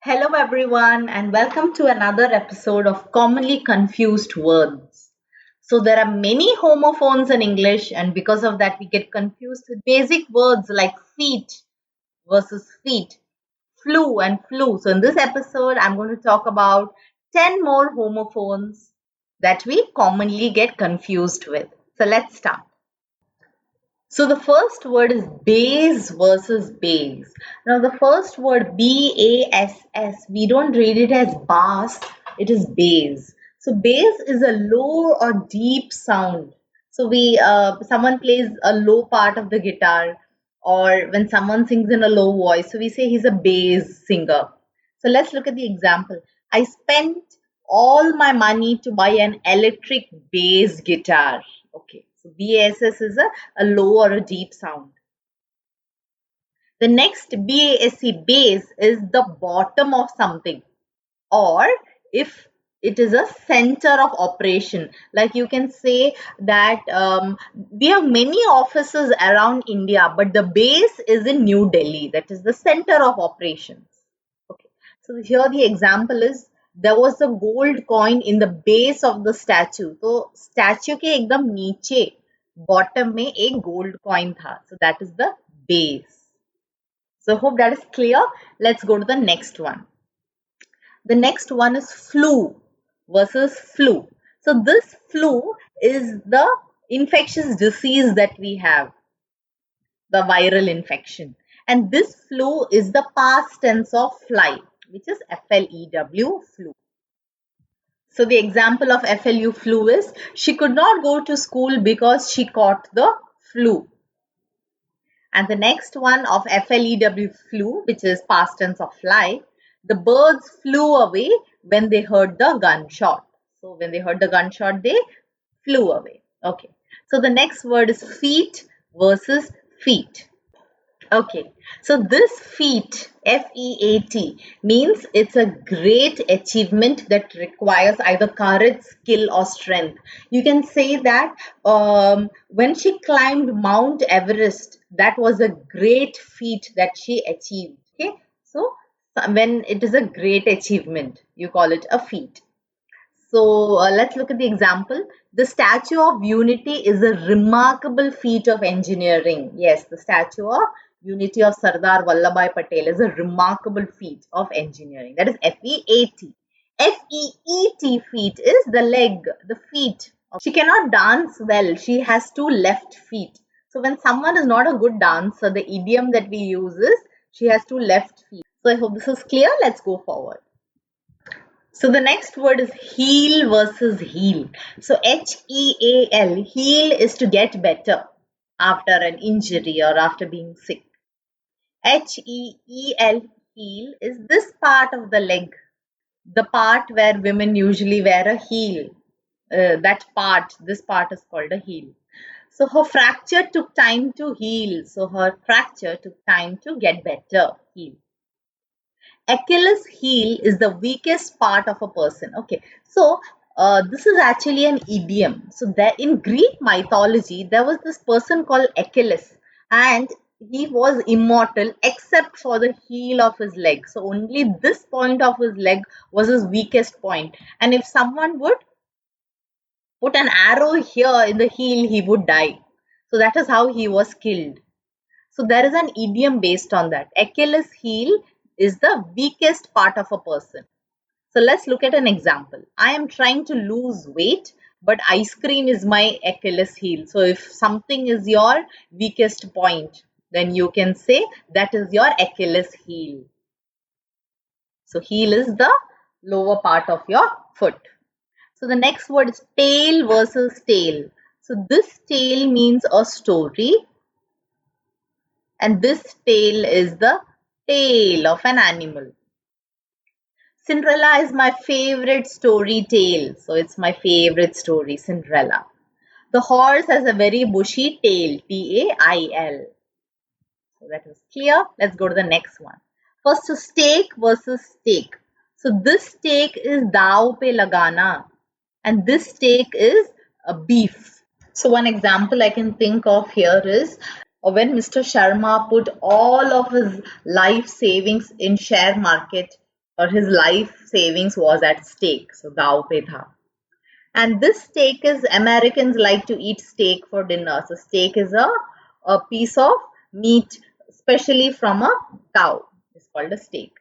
Hello, everyone, and welcome to another episode of Commonly Confused Words. So, there are many homophones in English, and because of that, we get confused with basic words like feet versus feet, flu and flu. So, in this episode, I'm going to talk about 10 more homophones that we commonly get confused with. So, let's start. So the first word is base versus base. Now the first word BASS, we don't read it as bass, it is base. So bass is a low or deep sound. So we someone plays a low part of the guitar, or when someone sings in a low voice, so we say he's a bass singer. So let's look at the example. I spent all my money to buy an electric bass guitar. Okay, so BASS is a low or a deep sound. The next BASC, base, is the bottom of something, or if it is a center of operation. Like you can say that we have many offices around India, but the base is in New Delhi. That is the center of operations. Okay. So here the example is there was a gold coin in the base of the statue. So statue के एकदम नीचे bottom में एक gold coin था. So that is the base. So hope that is clear. Let's go to the next one. The next one is flu versus flu. So this flu is the infectious disease that we have, the viral infection. And this flu is the past tense of fly, which is FLEW, flu. So the example of FLU flu is she could not go to school because she caught the flu. And the next one of FLEW flu, which is past tense of fly, the birds flew away when they heard the gunshot. So when they heard the gunshot, they flew away. Okay. So the next word is feet versus feet. Okay, so this feat, FEAT, means it's a great achievement that requires either courage, skill, or strength. You can say that when she climbed Mount Everest, that was a great feat that she achieved. Okay, so when it is a great achievement, you call it a feat. So let's look at the example. The Statue of Unity is a remarkable feat of engineering. Yes, the Statue of Unity of Sardar Vallabhbhai Patel is a remarkable feat of engineering. That is FEAT. FEET, feet, is the leg, the feet. She cannot dance well. She has two left feet. So when someone is not a good dancer, the idiom that we use is she has two left feet. So I hope this is clear. Let's go forward. So the next word is heal versus heal. So HEAL, heal is to get better after an injury or after being sick. HEEL, heel, is this part of the leg, the part where women usually wear a heel. This part is called a heel. So her fracture took time to heal. So her fracture took time to get better, heal. Achilles heel is the weakest part of a person. Okay, so this is actually an idiom. So that in Greek mythology, there was this person called Achilles, and he was immortal except for the heel of his leg. So only this point of his leg was his weakest point. And if someone would put an arrow here in the heel, he would die. So that is how he was killed. So there is an idiom based on that. Achilles heel is the weakest part of a person. So let's look at an example. I am trying to lose weight, but ice cream is my Achilles heel. So if something is your weakest point, then you can say that is your Achilles heel. So heel is the lower part of your foot. So the next word is tail versus tail. So this tail means a story, and this tail is the tail of an animal. Cinderella is my favorite story tale. So it's my favorite story, Cinderella. The horse has a very bushy tail, TAIL. So that is clear. Let's go to the next one. First, steak versus steak. So this steak is dao pe lagana, and this steak is a beef. So one example I can think of here is when Mr. Sharma put all of his life savings in share market, or his life savings was at stake. So दाव पे था. And this steak is, Americans like to eat steak for dinner. So steak is a piece of meat, especially from a cow. It's called a steak.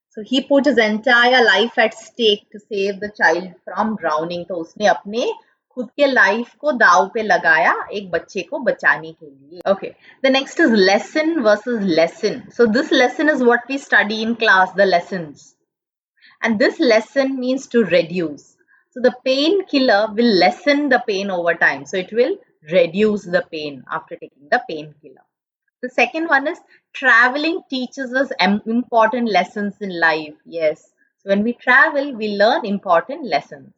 So he put his entire life at stake to save the child from drowning. तो उसने अपने खुद के life को दाव पे लगाया एक बच्चे को बचाने के लिए. Okay, the next is lesson versus lesson. So this lesson is what we study in class, the lessons. And this lesson means to reduce. So the painkiller will lessen the pain over time. So it will reduce the pain after taking the painkiller. The second one is traveling teaches us important lessons in life. Yes. So when we travel, we learn important lessons.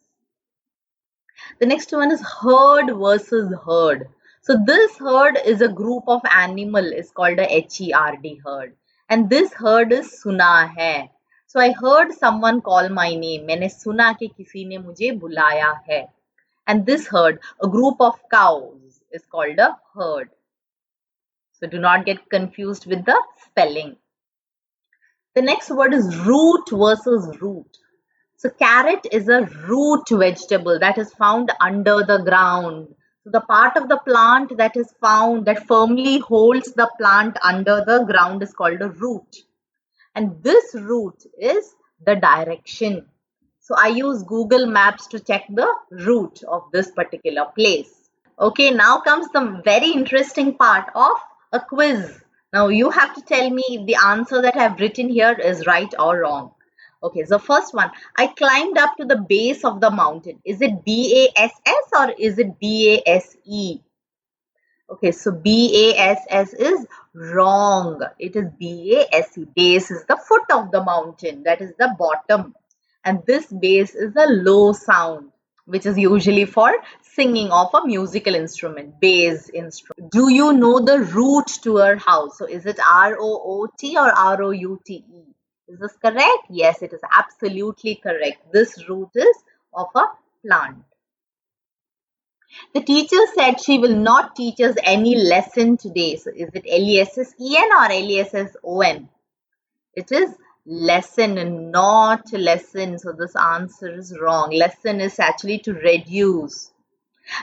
The next one is herd versus herd. So this herd is a group of animal. It's called a HERD herd. And this herd is suna hai. So I heard someone call my name. मैंने सुना कि किसी ने मुझे बुलाया है. And this herd, a group of cows, is called a herd. So do not get confused with the spelling. The next word is root versus root. So carrot is a root vegetable that is found under the ground. So the part of the plant that is found, that firmly holds the plant under the ground, is called a root. And this route is the direction. So I use Google Maps to check the route of this particular place. Okay, now comes the very interesting part of a quiz. Now you have to tell me if the answer that I have written here is right or wrong. Okay, so first one, I climbed up to the base of the mountain. Is it BASS or is it BASE? Okay, so BASS is wrong. It is BASE. Base is the foot of the mountain. That is the bottom. And this bass is a low sound, which is usually for singing of a musical instrument, bass instrument. Do you know the route to her house? So is it ROOT or ROUTE? Is this correct? Yes, it is absolutely correct. This root is of a plant. The teacher said she will not teach us any lesson today. So is it LESSEN or LESSON? It is lesson and not lesson. So this answer is wrong. Lesson is actually to reduce.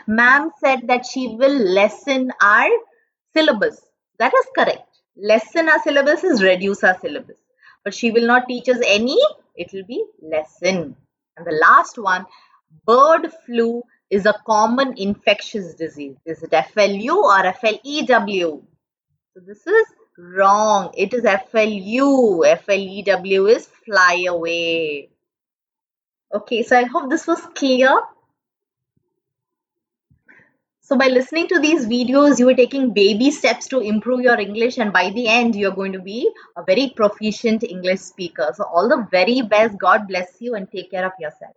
Ma'am said that she will lessen our syllabus. That is correct. Lessen our syllabus is reduce our syllabus. But she will not teach us any. It will be lesson. And the last one, bird flu is a common infectious disease. Is it FLU or FLEW? So this is wrong. It is FLU. FLEW is fly away. Okay, so I hope this was clear. So by listening to these videos, you are taking baby steps to improve your English, and by the end, you're going to be a very proficient English speaker. So all the very best. God bless you and take care of yourself.